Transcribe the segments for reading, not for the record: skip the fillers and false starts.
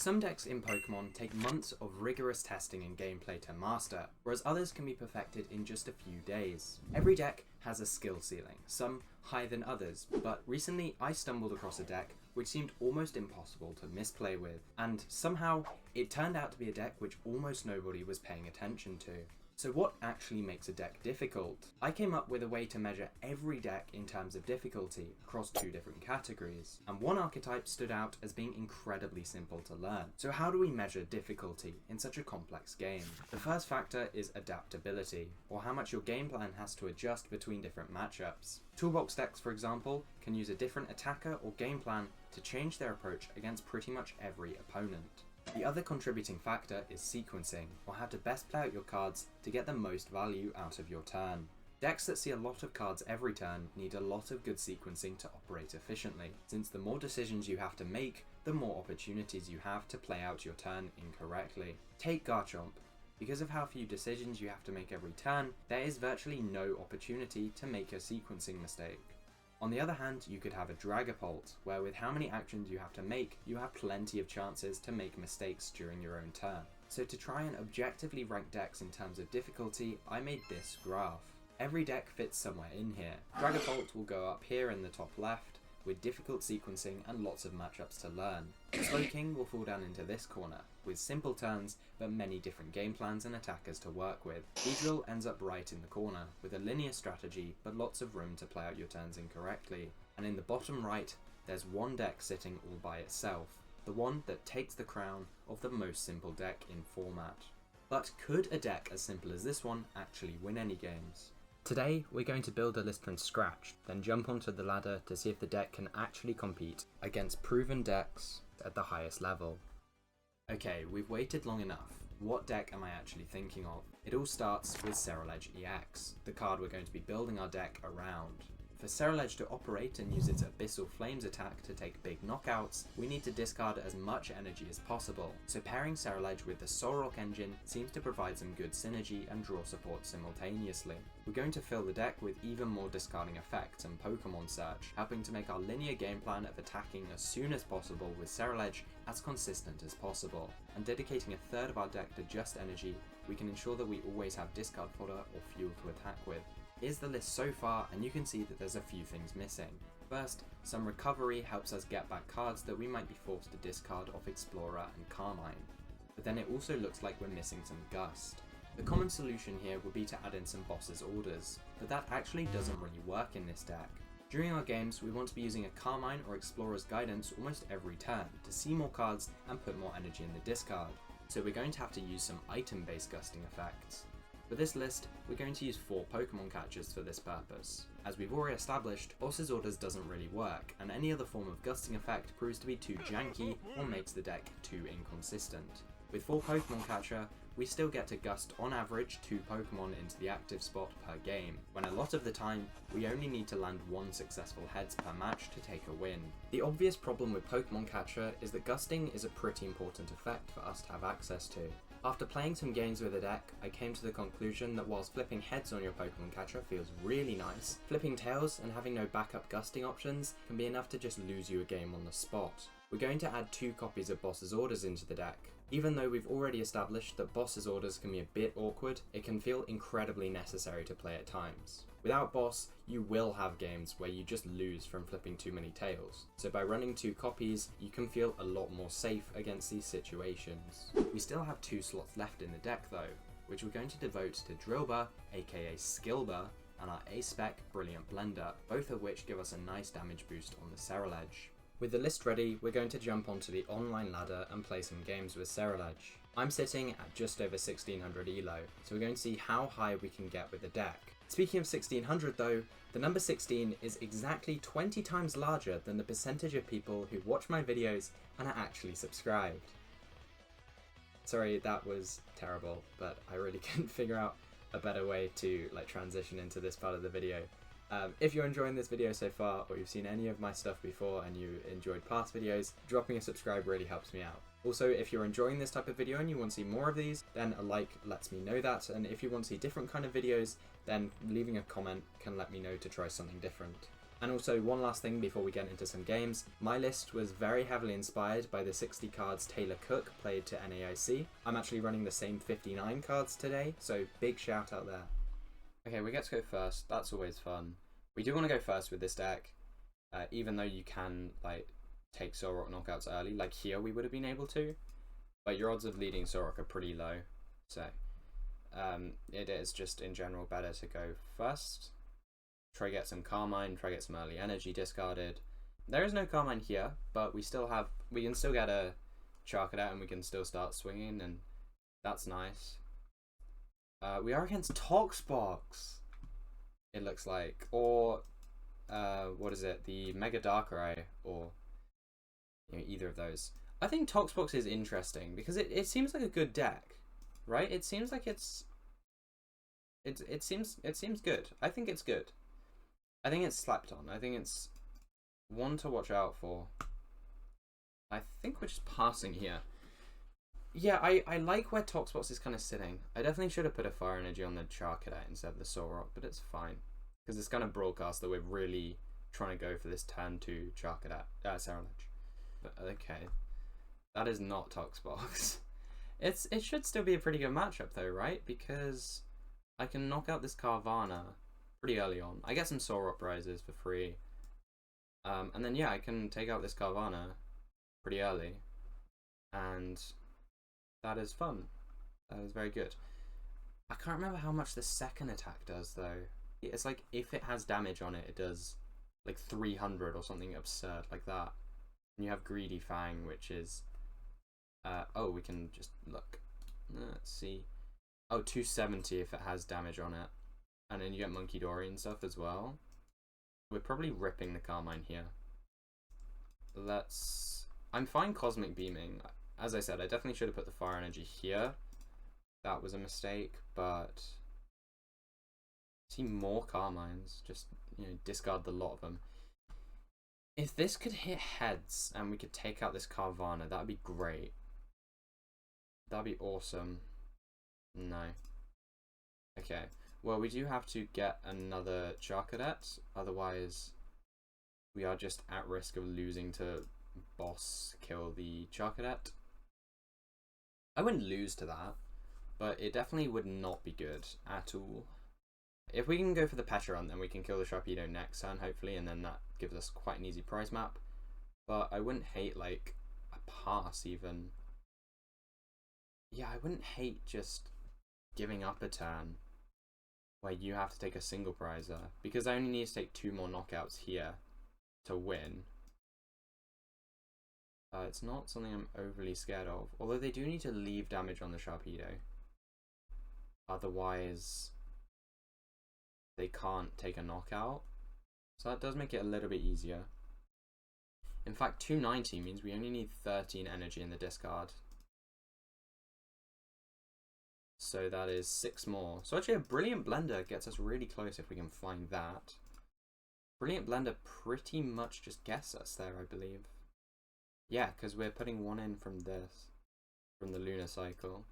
Some decks in Pokemon take months of rigorous testing and gameplay to master, whereas others can be perfected in just a few days. Every deck has a skill ceiling, some higher than others, but recently I stumbled across a deck which seemed almost impossible to misplay with, and somehow it turned out to be a deck which almost nobody was paying attention to. So what actually makes a deck difficult? I came up with a way to measure every deck in terms of difficulty across two different categories, and one archetype stood out as being incredibly simple to learn. So how do we measure difficulty in such a complex game? The first factor is adaptability, or how much your game plan has to adjust between different matchups. Toolbox decks, for example, can use a different attacker or game plan to change their approach against pretty much every opponent. The other contributing factor is sequencing, or how to best play out your cards to get the most value out of your turn. Decks that see a lot of cards every turn need a lot of good sequencing to operate efficiently, since the more decisions you have to make, the more opportunities you have to play out your turn incorrectly. Take Garchomp. Because of how few decisions you have to make every turn, there is virtually no opportunity to make a sequencing mistake. On the other hand, you could have a Dragapult, where with how many actions you have to make, you have plenty of chances to make mistakes during your own turn. So to try and objectively rank decks in terms of difficulty, I made this graph. Every deck fits somewhere in here. Dragapult will go up here in the top left, with difficult sequencing and lots of matchups to learn. Slowking will fall down into this corner, with simple turns but many different game plans and attackers to work with. Beedrill ends up right in the corner, with a linear strategy but lots of room to play out your turns incorrectly. And in the bottom right, there's one deck sitting all by itself, the one that takes the crown of the most simple deck in format. But could a deck as simple as this one actually win any games? Today, we're going to build a list from scratch, then jump onto the ladder to see if the deck can actually compete against proven decks at the highest level. Okay, we've waited long enough. What deck am I actually thinking of? It all starts with Ceruledge EX, the card we're going to be building our deck around. For Ceruledge to operate and use its Abyssal Flames attack to take big knockouts, we need to discard as much energy as possible, so pairing Ceruledge with the Solrock engine seems to provide some good synergy and draw support simultaneously. We're going to fill the deck with even more discarding effects and Pokémon search, helping to make our linear game plan of attacking as soon as possible with Ceruledge as consistent as possible, and dedicating a third of our deck to just energy, we can ensure that we always have discard fodder or fuel to attack with. Here's the list so far, and you can see that there's a few things missing. First, some recovery helps us get back cards that we might be forced to discard off Explorer and Carmine. But then it also looks like we're missing some Gust. The common solution here would be to add in some Boss's Orders, but that actually doesn't really work in this deck. During our games, we want to be using a Carmine or Explorer's Guidance almost every turn to see more cards and put more energy in the discard, so we're going to have to use some item-based gusting effects. For this list, we're going to use 4 Pokémon Catchers for this purpose. As we've already established, Boss's Orders doesn't really work, and any other form of gusting effect proves to be too janky or makes the deck too inconsistent. With 4 Pokémon Catcher, we still get to gust on average 2 Pokémon into the active spot per game, when a lot of the time, we only need to land 1 successful heads per match to take a win. The obvious problem with Pokémon Catcher is that gusting is a pretty important effect for us to have access to. After playing some games with a deck, I came to the conclusion that whilst flipping heads on your Pokémon Catcher feels really nice, flipping tails and having no backup gusting options can be enough to just lose you a game on the spot. We're going to add 2 copies of Boss's Orders into the deck. Even though we've already established that Boss's Orders can be a bit awkward, it can feel incredibly necessary to play at times. Without Boss, you will have games where you just lose from flipping too many tails, so by running 2 copies, you can feel a lot more safe against these situations. We still have 2 slots left in the deck though, which we're going to devote to Drilbur, aka Skillbur, and our A-Spec Brilliant Blender, both of which give us a nice damage boost on the Ceruledge. With the list ready, we're going to jump onto the online ladder and play some games with Ceruledge. I'm sitting at just over 1600 elo, so we're going to see how high we can get with the deck. Speaking of 1600 though, the number 16 is exactly 20 times larger than the percentage of people who watch my videos and are actually subscribed. Sorry, that was terrible, but I really couldn't figure out a better way to transition into this part of the video. If you're enjoying this video so far, or you've seen any of my stuff before and you enjoyed past videos, dropping a subscribe really helps me out. Also, if you're enjoying this type of video and you want to see more of these, then a like lets me know that, and if you want to see different kind of videos, then leaving a comment can let me know to try something different. And also, one last thing before we get into some games, my list was very heavily inspired by the 60 cards Taylor Cook played to NAIC. I'm actually running the same 59 cards today, so big shout out there. Okay, we get to go first. That's always fun. We do want to go first with this deck, even though you can like take Solrock knockouts early, like here we would have been able to, but your odds of leading Solrock are pretty low, so it is just in general better to go first. Try get some Carmine, try get some early energy discarded. There is no Carmine here, but we can still get a Charcadet and we can still start swinging, and that's nice. We are against Toxbox, it looks like, or what is it, the Mega Darkrai, or either of those. I think Toxbox is interesting because it seems like a good deck, right? It seems like it seems good. I think it's good. I think it's slept on. I think it's one to watch out for. I think we're just passing here. Yeah, I like where Toxbox is kind of sitting. I definitely should have put a Fire Energy on the Charcadet instead of the Solrock, but it's fine. Because it's kind of broadcast that we're really trying to go for this turn 2 Charcadet, Ceruledge. But okay, that is not Toxbox. It should still be a pretty good matchup though, right? Because I can knock out this Carvana pretty early on. I get some Solrock prizes for free. And then yeah, I can take out this Carvana pretty early. And that is fun. That is very good. I can't remember how much the second attack does though. It's like if it has damage on it, it does like 300 or something absurd like that. And you have Greedy Fang, which is oh, we can just look. Let's see. Oh, 270 if it has damage on it. And then you get Monkey Dory and stuff as well. We're probably ripping the Carmine here. I'm fine Cosmic Beaming. As I said, I definitely should have put the Fire Energy here. That was a mistake, but see more Carmines. Just, discard the lot of them. If this could hit heads and we could take out this Carvana, that would be great. That would be awesome. No. Okay. Well, we do have to get another Charcadet, otherwise we are just at risk of losing to boss kill the Charcadet. I wouldn't lose to that, but it definitely would not be good at all. If we can go for the Pecharunt, then we can kill the Sharpedo next turn, hopefully, and then that gives us quite an easy prize map. But I wouldn't hate, like, a pass, even. Yeah, I wouldn't hate just giving up a turn where you have to take a single prizer, because I only need to take 2 more knockouts here to win. It's not something I'm overly scared of, although they do need to leave damage on the Sharpedo. Otherwise, they can't take a knockout. So that does make it a little bit easier. In fact, 290 means we only need 13 energy in the discard. So that is 6 more. So actually a Brilliant Blender gets us really close if we can find that. Brilliant Blender pretty much just gets us there, I believe. Yeah, because we're putting 1 in from this, from the Lunar Cycle.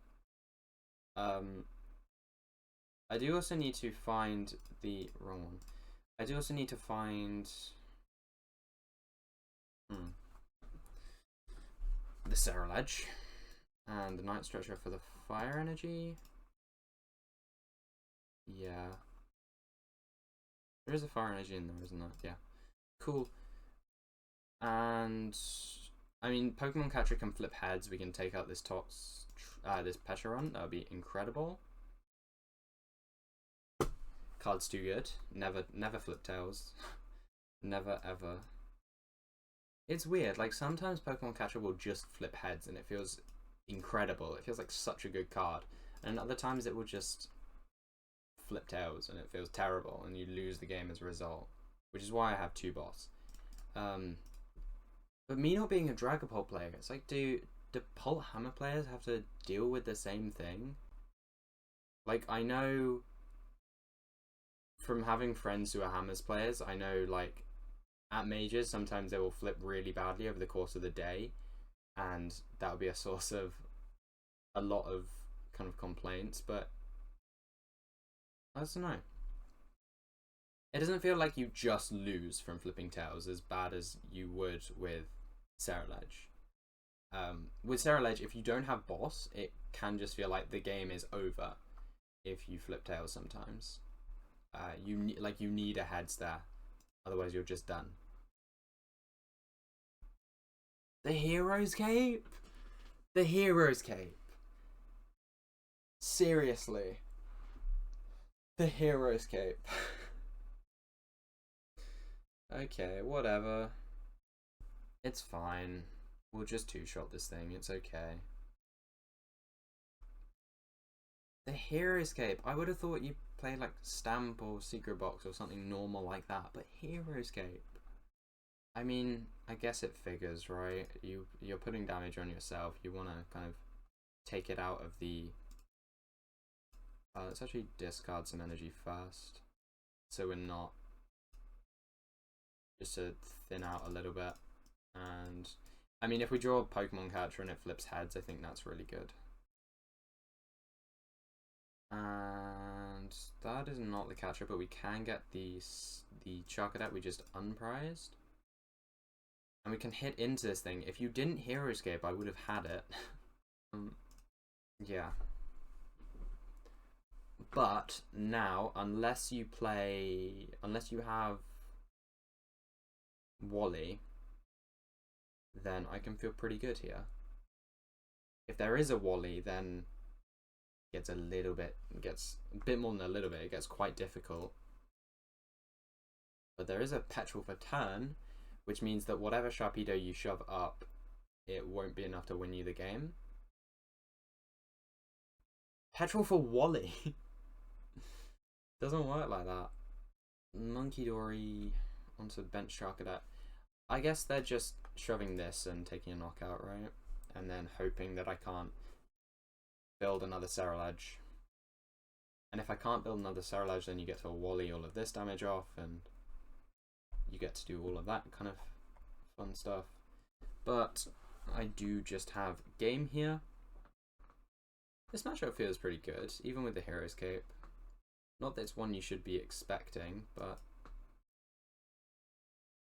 I do also need to find the wrong one. I do also need to find the Ceruledge and the Night Stretcher for the Fire Energy. Yeah, there is a Fire Energy in there, isn't there? Yeah, cool. And I mean, Pokemon Catcher can flip heads. We can take out this this Pecharunt. That would be incredible. Card's too good. Never flip tails. Never ever. It's weird. Like sometimes Pokemon Catcher will just flip heads, and it feels incredible. It feels like such a good card. And other times it will just flip tails, and it feels terrible, and you lose the game as a result. Which is why I have 2 bots. But me not being a Dragapult player, it's like, do Pult Hammer players have to deal with the same thing? Like, I know from having friends who are Hammers players, I know, like, at majors, sometimes they will flip really badly over the course of the day, and that would be a source of a lot of kind of complaints, but I don't know. it doesn't feel like you just lose from flipping tails as bad as you would with Ceruledge. With Ceruledge, if you don't have boss, it can just feel like the game is over if you flip tails sometimes. You need a heads there, otherwise you're just done. The Hero's Cape? The Hero's Cape. Seriously. The Hero's Cape. Okay, whatever. It's fine. We'll just two-shot this thing, it's okay. The Hero's Cape. I would have thought you played like Stamp or Secret Box or something normal like that, but Hero's Cape. I mean, I guess it figures, right? You're putting damage on yourself. You want to kind of take it out of the... let's actually discard some energy first, so we're not... just to thin out a little bit. And I mean, if we draw a Pokémon Catcher and it flips heads, I think that's really good. And that is not the catcher, but we can get the Charcadet we just unprized. And we can hit into this thing. If you didn't Hero Escape, I would have had it. Yeah. But now, unless you have Wally, then I can feel pretty good here. If there is a Wally, then it gets a bit more than a little bit, it gets quite difficult. But there is a Petrol for turn, which means that whatever Sharpedo you shove up, it won't be enough to win you the game. Petrol for Wally. Doesn't work like that. Monkey Dory onto bench Charcadet. I guess they're just shoving this and taking a knockout, right? And then hoping that I can't build another Ceruledge. And if I can't build another Ceruledge, then you get to Wally all of this damage off, and you get to do all of that kind of fun stuff. But I do just have game here. This matchup feels pretty good, even with the Hero's Cape. Not that it's one you should be expecting, but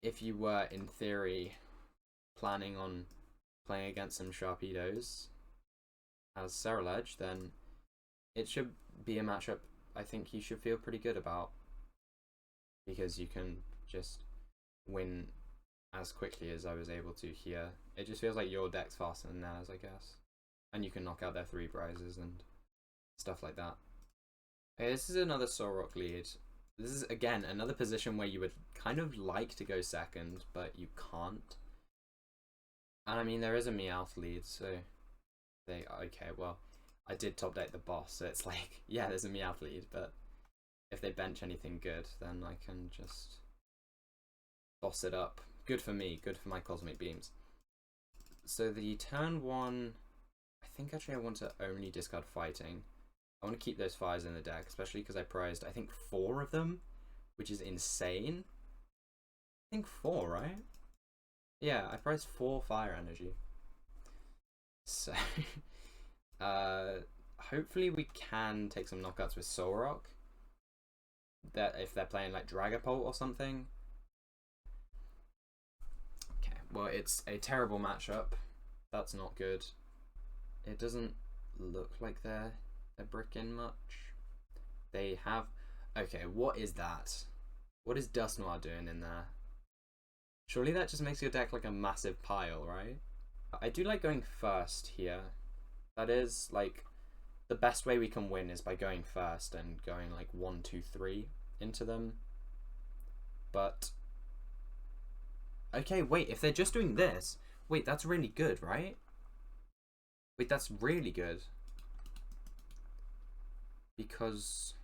if you were, in theory, planning on playing against some Sharpedos as Ceruledge, then it should be a matchup I think you should feel pretty good about, because you can just win as quickly as I was able to here. It just feels like your deck's faster than theirs, I guess. And you can knock out their 3 prizes and stuff like that. Okay, this is another Solrock lead. This is, again, another position where you would kind of like to go second, but you can't. And I mean, there is a Meowth lead, so okay, well, I did top deck the boss, so it's like, yeah, there's a Meowth lead, but if they bench anything good, then I can just boss it up. Good for me, good for my Cosmic Beams. So the turn 1, I think actually I want to only discard Fighting. I want to keep those fires in the deck, especially because I prized, I think, 4 of them, which is insane. I think 4, right? Yeah, I prized 4 fire energy. So, hopefully we can take some knockouts with Solrock. That if they're playing like Dragapult or something. Okay, well, it's a terrible matchup. That's not good. It doesn't look like they're bricking much. They have... Okay, what is that? What is Dust Noir doing in there? Surely that just makes your deck like a massive pile, right? I do like going first here. That is, like, the best way we can win is by going first and going like 1, 2, 3 into them. But... Okay, wait, if they're just doing this... Wait, that's really good, right? Wait, that's really good. Because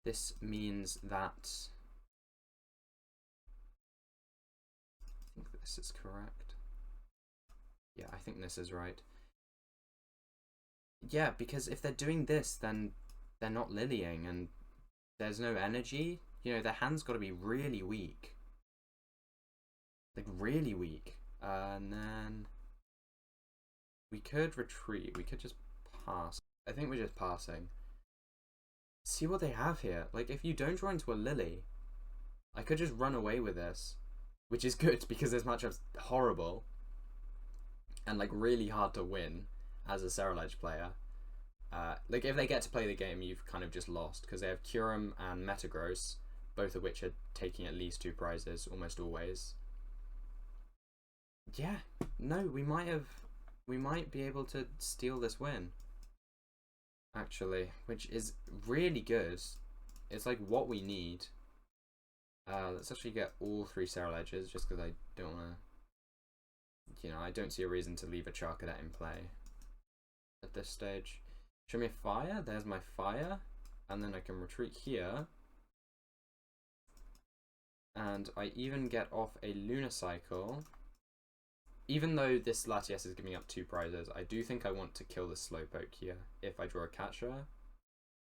this means that... I think this is correct. Yeah, I think this is right. Yeah, because if they're doing this, then they're not lilying and there's no energy. You know, their hand's got to be really weak. Like, really weak. And then we could retreat. We could just pass. I think we're just passing. see what they have here. Like, if you don't draw into a Lily, I could just run away with this, which is good because this matchup's horrible and like really hard to win as a Ceruledge player. Like, if they get to play the game, you've kind of just lost because they have Kyurem and Metagross, both of which are taking at least 2 prizes almost always. Yeah, no, we might be able to steal this win, actually, which is really good. It's like what we need. Let's actually get all 3 Ceruledges just because I don't want to, you know, I don't see a reason to leave a Charcadet in play at this stage. Show me a fire. There's my fire. And then I can retreat here. And I even get off a Lunacycle. Even though this Latias is giving up 2 prizes, I do think I want to kill the Slowpoke here if I draw a Catcher.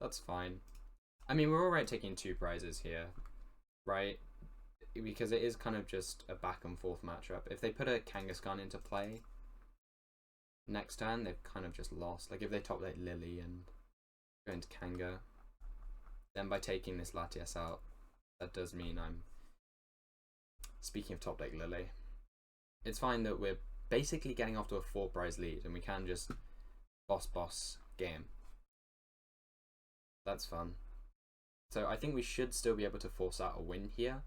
That's fine. I mean, we're alright taking 2 prizes here, right? Because it is kind of just a back and forth matchup. If they put a Kangaskhan into play next turn, they've kind of just lost. Like, if they top deck Lily and go into Kanga, then by taking this Latias out, that does mean I'm... Speaking of top deck Lily, it's fine that we're basically getting off to a 4 prize lead and we can just boss game. That's fun. So I think we should still be able to force out a win here.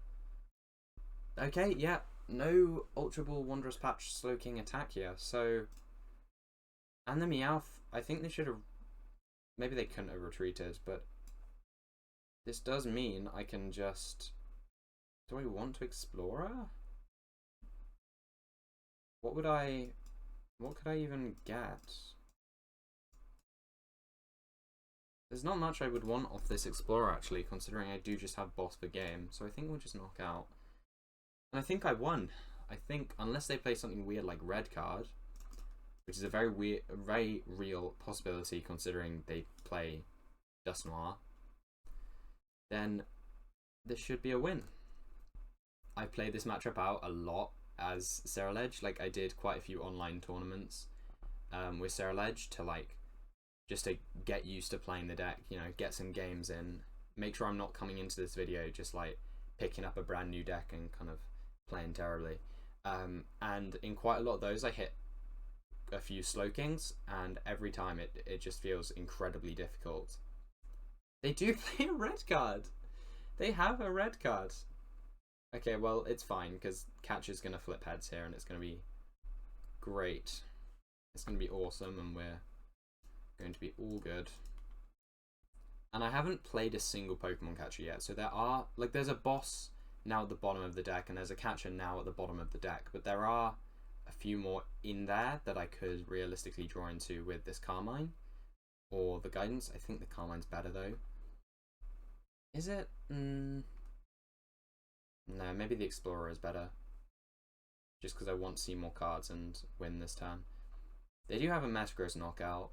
Okay, yeah, no Ultra Ball Wondrous Patch Slowking attack here, so... And the Meowth, I think they should have... Maybe they couldn't have retreated, but... This does mean I can just... Do I want to Explorer? What could I even get? There's not much I would want off this Explorer, actually, considering I do just have boss for game, so I think we'll just knock out. And I think I won. I think, unless they play something weird like Red Card, which is a very real possibility considering they play Dusknoir, then this should be a win. I played this matchup out a lot as Ceruledge. Like, I did quite a few online tournaments with Ceruledge to, like, just to get used to playing the deck, you know, get some games in, make sure I'm not coming into this video just, like, picking up a brand new deck and kind of playing terribly. And in quite a lot of those, I hit a few Slowkings, and every time it just feels incredibly difficult. They do play a red card. They have a red card. Okay, well, it's fine, because Catcher's going to flip heads here, and it's going to be great. It's going to be awesome, and we're going to be all good. And I haven't played a single Pokemon Catcher yet, so there are, like, there's a boss now at the bottom of the deck, and there's a Catcher now at the bottom of the deck, but there are a few more in there that I could realistically draw into with this Carmine or the Guidance. I think the Carmine's better though. Is it? No, maybe the Explorer is better, just because I want to see more cards and win this turn. They do have a Metagross knockout.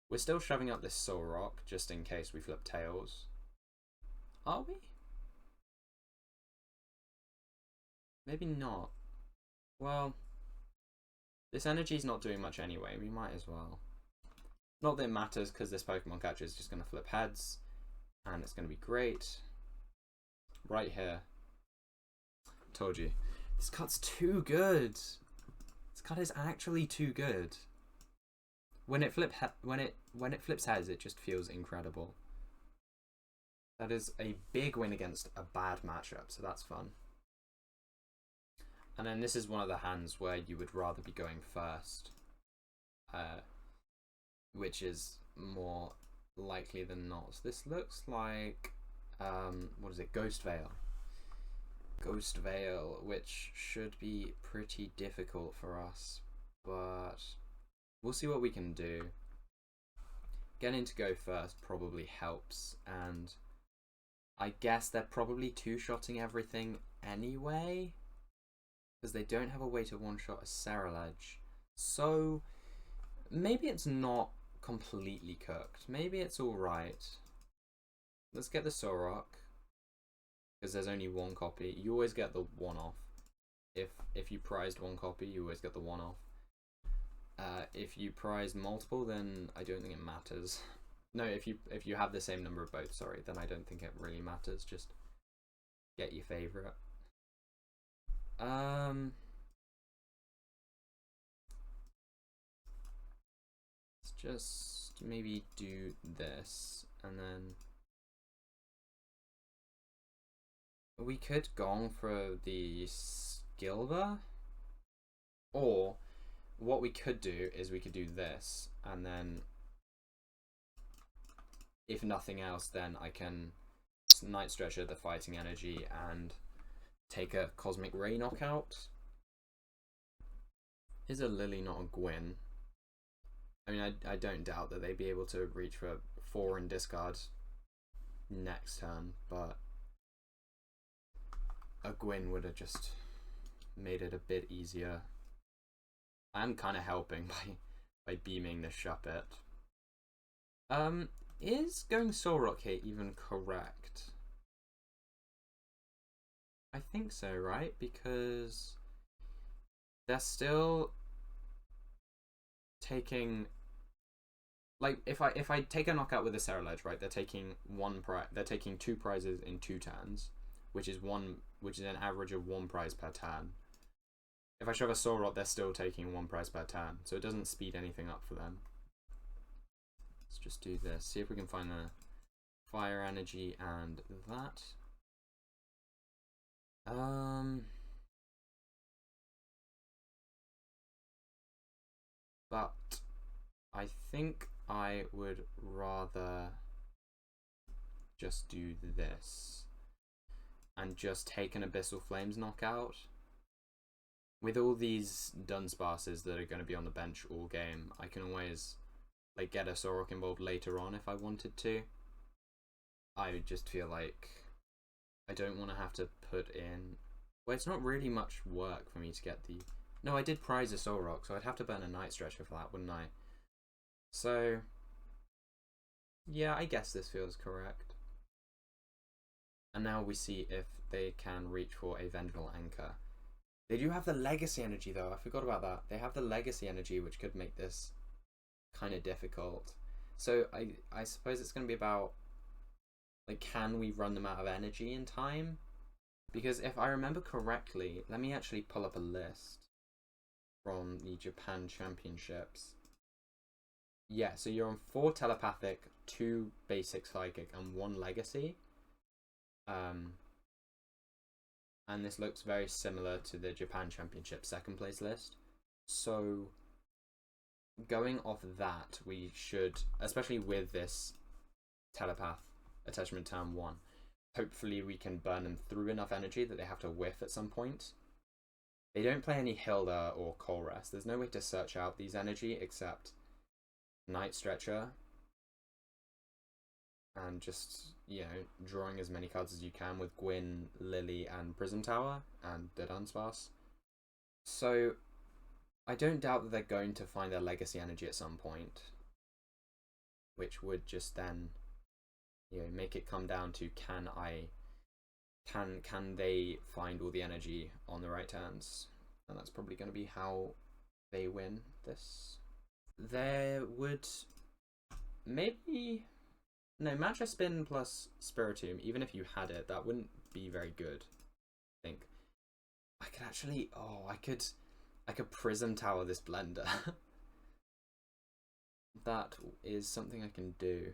We're still shoving up this Solrock just in case we flip Tails. Are we? Maybe not. Well, this energy's not doing much anyway, we might as well. Not that it matters, because this Pokemon Catcher is just going to flip heads, and it's going to be great. Right here. Told you. This card's too good. This card is actually too good. When it flips heads, it just feels incredible. That is a big win against a bad matchup, so that's fun. And then this is one of the hands where you would rather be going first, which is more likely than not. So this looks like, what is it, Ghost Veil. Ghost Veil, which should be pretty difficult for us, but we'll see what we can do. Getting to go first probably helps, and I guess they're probably two-shotting everything anyway, because they don't have a way to one-shot a Ceruledge. So maybe it's not completely cooked. Maybe it's alright. Let's get the Solrock, because there's only one copy. You always get the one-off. If you prized one copy, you always get the one-off. If you prize multiple, then I don't think it matters. No, if you have the same number of both, sorry, then I don't think it really matters. Just get your favorite. Let's just maybe do this, and then we could gong for the Skilver, or what we could do is we could do this, and then if nothing else, then I can Night Stretcher the Fighting Energy and take a Cosmic Ray knockout. Is a Lily not a Gwyn? I mean, I don't doubt that they'd be able to reach for 4 and discard next turn, but a Gwyn would have just made it a bit easier. I'm kind of helping by beaming this Shuppet. Is going Solrock here even correct? I think so, right? Because they're still taking, like, if I take a knockout with a Ceruledge, right? They're taking they're taking 2 prizes in 2 turns, which is an average of 1 prize per turn. If I shove a Solrock, they're still taking 1 prize per turn, so it doesn't speed anything up for them. Let's just do this. See if we can find the Fire Energy and that. But I think I would rather just do this and just take an Abyssal Flames knockout. With all these Dunsparces that are going to be on the bench all game, I can always like get a Solrock involved later on if I wanted to. I just feel like I don't want to have to put in... Well, it's not really much work for me to get the... No, I did prize a Solrock, so I'd have to burn a Night Stretcher for that, wouldn't I? So, yeah, I guess this feels correct. And now we see if they can reach for a Vengeful Anchor. They do have the Legacy Energy, though. I forgot about that. They have the Legacy Energy, which could make this kind of difficult. So I suppose it's going to be about, like, can we run them out of energy in time? Because if I remember correctly, let me actually pull up a list from the Japan Championships. Yeah, so you're on 4 Telepathic, 2 Basic Psychic, and 1 Legacy. And this looks very similar to the Japan Championship 2nd place list. So going off that, we should, especially with this Telepath attachment turn 1, hopefully we can burn them through enough energy that they have to whiff at some point. They don't play any Hilda or Colress. There's no way to search out these energy except Night Stretcher and just, you know, drawing as many cards as you can with Gwyn, Lily, and Prism Tower, and the Dunsparce. So I don't doubt that they're going to find their Legacy Energy at some point, which would just then, you know, make it come down to can they find all the energy on the right turns, and that's probably going to be how they win this. There would maybe no Matcha Spin plus Spiritomb. Even if you had it, that wouldn't be very good. I think I could actually. Oh, I could Prism Tower this Blender. That is something I can do.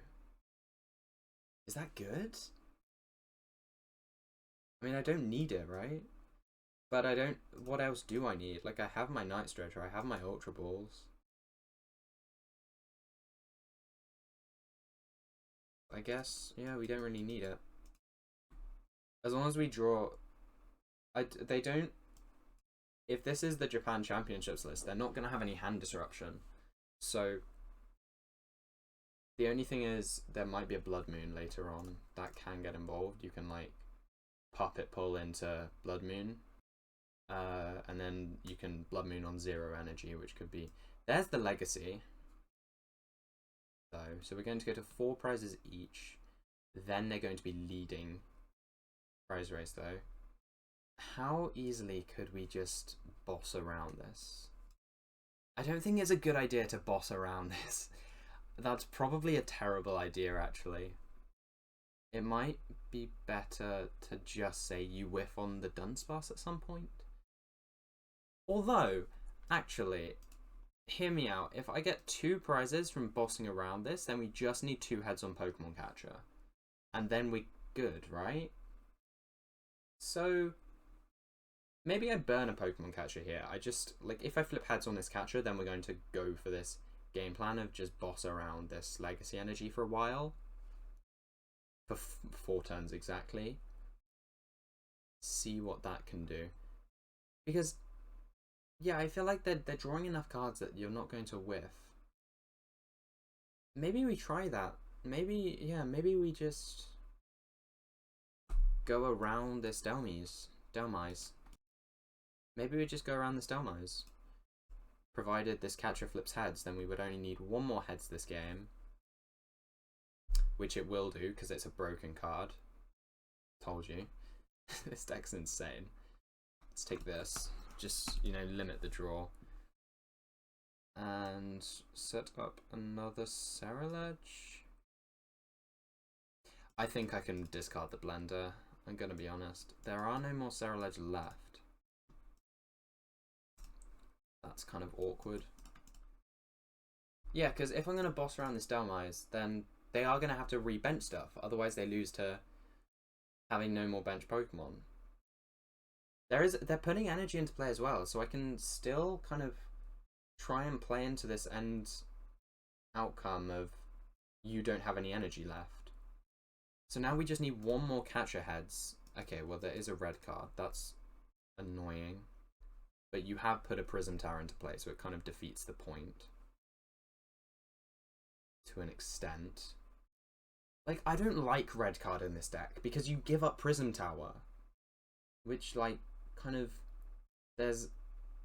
Is that good? I mean, I don't need it, right? But I don't... What else do I need? Like, I have my Night Stretcher, I have my Ultra Balls. I guess, yeah, we don't really need it. As long as we draw... They don't... If this is the Japan Championships list, they're not going to have any hand disruption. So... The only thing is, there might be a Blood Moon later on that can get involved. You can, like, Puppet Pull into Blood Moon. And then you can Blood Moon on 0 energy, which could be... There's the Legacy. So we're going to go to 4 prizes each. Then they're going to be leading prize race, though. How easily could we just boss around this? I don't think it's a good idea to boss around this. That's probably a terrible idea, actually. It might be better to just say you whiff on the Dunsparce at some point. Although, actually, hear me out. If I get 2 prizes from bossing around this, then we just need 2 heads on Pokemon Catcher. And then we're good, right? So, maybe I burn a Pokemon Catcher here. I just, like, if I flip heads on this Catcher, then we're going to go for this game plan of just boss around this Legacy Energy for a while. For 4 turns exactly. See what that can do. Because, yeah, I feel like they're drawing enough cards that you're not going to whiff. Maybe we try that. Maybe, yeah, maybe we just go around this Delmise. Maybe we just go around this Delmise. Provided this Catcher flips heads, then we would only need 1 more heads this game. Which it will do, because it's a broken card. Told you. This deck's insane. Let's take this. Just, you know, limit the draw. And set up another Ceruledge. I think I can discard the Blender. I'm going to be honest. There are no more Ceruledge left. That's kind of awkward. Yeah, because if I'm going to boss around this Delmise, then they are going to have to re-bench stuff. Otherwise, they lose to having no more bench Pokemon. They're putting energy into play as well, so I can still kind of try and play into this end outcome of you don't have any energy left. So now we just need 1 more Catcher heads. Okay, well, there is a red card. That's annoying. But you have put a Prism Tower into play, so it kind of defeats the point. To an extent. Like, I don't like red card in this deck, because you give up Prism Tower. Which, like, kind of... There's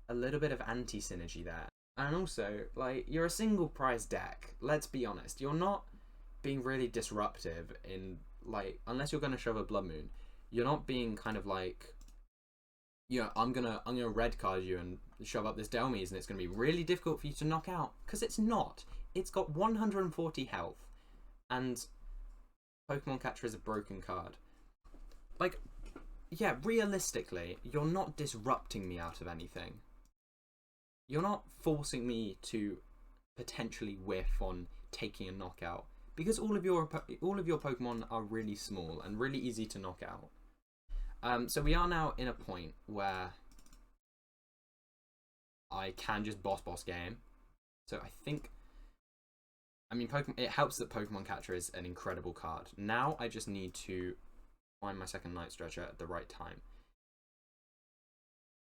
a little bit of anti-synergy there. And also, like, you're a single prize deck. Let's be honest. You're not being really disruptive in, like, unless you're going to shove a Blood Moon. You're not being kind of like, you know, I'm gonna red card you and shove up this Delmise and it's gonna be really difficult for you to knock out. Because it's not. It's got 140 health. And Pokemon Catcher is a broken card. Like, yeah, realistically, you're not disrupting me out of anything. You're not forcing me to potentially whiff on taking a knockout. Because all of your Pokemon are really small and really easy to knock out. So we are now in a point where I can just boss game. So I think, I mean, it helps that Pokemon Catcher is an incredible card. Now I just need to find my second Night Stretcher at the right time.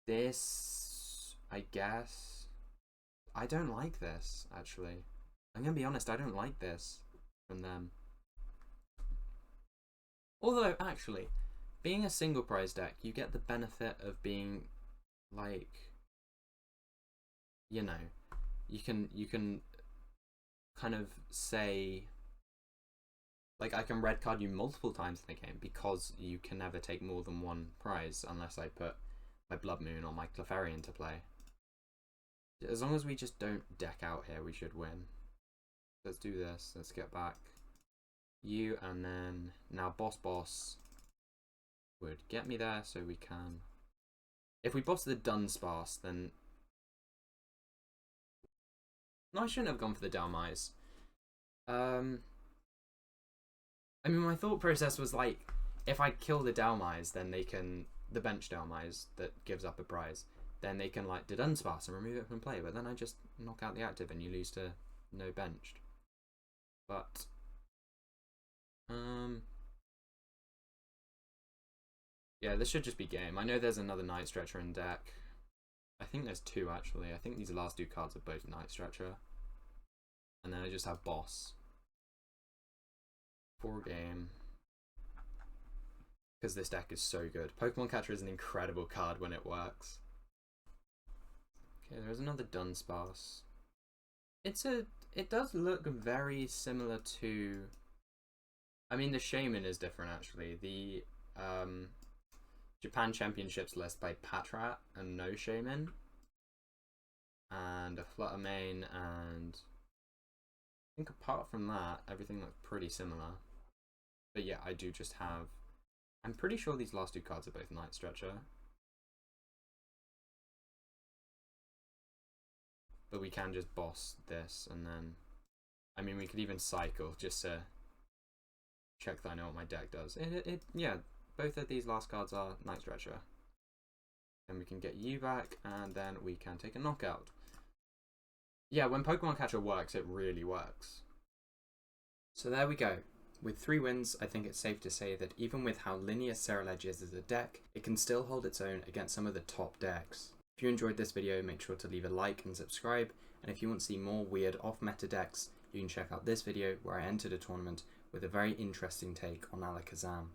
This, I guess, I don't like this, actually. I'm going to be honest, I don't like this from them. Although, actually, being a single prize deck, you get the benefit of being, like, you know, you can kind of say, like, I can red card you multiple times in the game because you can never take more than 1 prize unless I put my Blood Moon or my Clefairy into play. As long as we just don't deck out here, we should win. Let's do this. Let's get back you, and then now boss would get me there, so we can. If we boss the Dunsparce, then no, I shouldn't have gone for the Delmise. I mean, my thought process was like, if I kill the Delmise, then they can, the bench Delmise that gives up a prize, then they can like Dunsparce and remove it from play. But then I just knock out the active and you lose to no benched. But yeah, this should just be game. I know there's another Night Stretcher in deck. I think there's 2 actually. I think these last 2 cards are both Night Stretcher. And then I just have boss. For game. Because this deck is so good. Pokemon Catcher is an incredible card when it works. Okay, there's another Dunsparce. It does look very similar to, I mean, the Shaman is different actually. The Japan Championships list by Patrat and no Shaman. And a Fluttermane and think apart from that, everything looks pretty similar. But yeah, I do just have... I'm pretty sure these last two cards are both Night Stretcher. But we can just boss this, and then... I mean, we could even cycle just to check that I know what my deck does. Yeah, both of these last cards are Night Stretcher. Then we can get you back, and then we can take a knockout. Yeah, when Pokemon Catcher works, it really works. So there we go. With 3 wins, I think it's safe to say that even with how linear Ceruledge is as a deck, it can still hold its own against some of the top decks. If you enjoyed this video, make sure to leave a like and subscribe, and if you want to see more weird off-meta decks, you can check out this video where I entered a tournament with a very interesting take on Alakazam.